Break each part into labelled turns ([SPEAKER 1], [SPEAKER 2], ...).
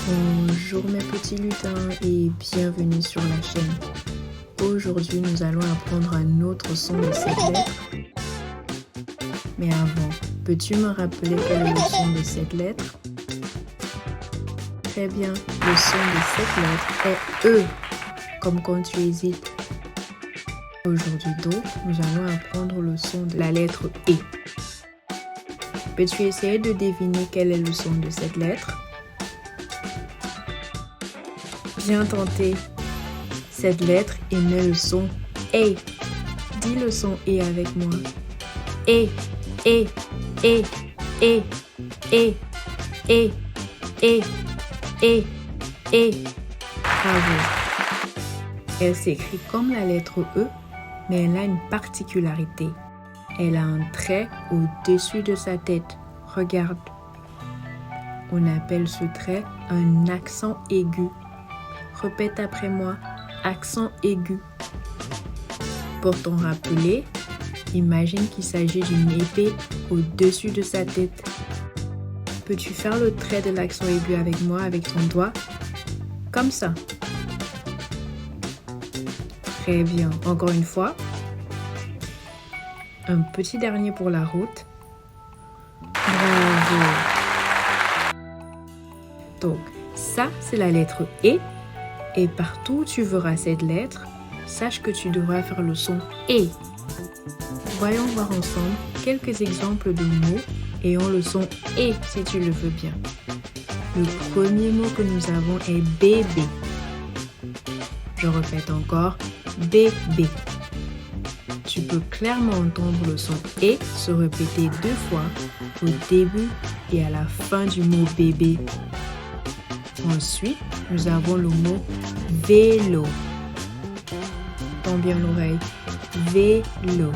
[SPEAKER 1] Bonjour mes petits lutins et bienvenue sur la chaîne. Aujourd'hui, nous allons apprendre un autre son de cette lettre. Mais avant, peux-tu me rappeler quel est le son de cette lettre? Très bien, le son de cette lettre est E, comme quand tu hésites. Aujourd'hui donc, nous allons apprendre le son de la lettre E. Peux-tu essayer de deviner quel est le son de cette lettre? Bien tenté. Cette lettre émet le son E. Dis le son E avec moi. E, E, E, E, E, E, E, E, E. Bravo. Elle s'écrit comme la lettre E, mais elle a une particularité. Elle a un trait au-dessus de sa tête. Regarde. On appelle ce trait un accent aigu. Répète après moi, accent aigu. Pour t'en rappeler, imagine qu'il s'agit d'une épée au-dessus de sa tête. Peux-tu faire le trait de l'accent aigu avec moi, avec ton doigt? Comme ça. Très bien. Encore une fois. Un petit dernier pour la route. Bravo. Donc, ça, c'est la lettre E. Et partout où tu verras cette lettre, sache que tu devras faire le son E. Voyons voir ensemble quelques exemples de mots ayant le son E si tu le veux bien. Le premier mot que nous avons est bébé. Je répète encore, bébé. Tu peux clairement entendre le son E se répéter 2 fois au début et à la fin du mot bébé. Ensuite, nous avons le mot vélo. Tends bien l'oreille. Vélo.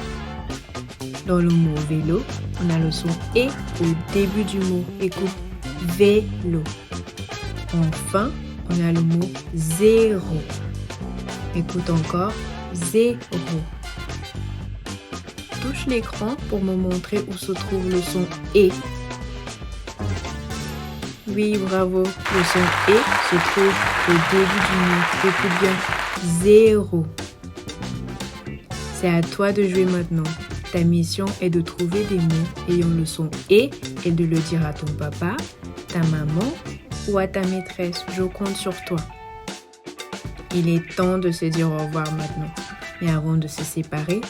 [SPEAKER 1] Dans le mot vélo, on a le son E au début du mot. Écoute, vélo. Enfin, on a le mot zéro. Écoute encore, zéro. Touche l'écran pour me montrer où se trouve le son E. Oui, bravo. Le son E se trouve au début du mot. Écoute bien. Zéro. C'est à toi de jouer maintenant. Ta mission est de trouver des mots ayant le son E et de le dire à ton papa, ta maman ou à ta maîtresse. Je compte sur toi. Il est temps de se dire au revoir maintenant. Mais avant de se séparer,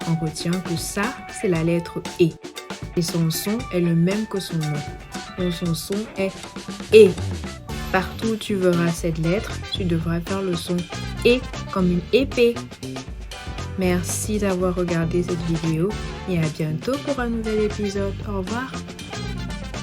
[SPEAKER 1] on retient que ça, c'est la lettre E. Et son son est le même que son nom. Donc son son est E. Partout où tu verras cette lettre, tu devras faire le son E comme une épée. Merci d'avoir regardé cette vidéo et à bientôt pour un nouvel épisode. Au revoir.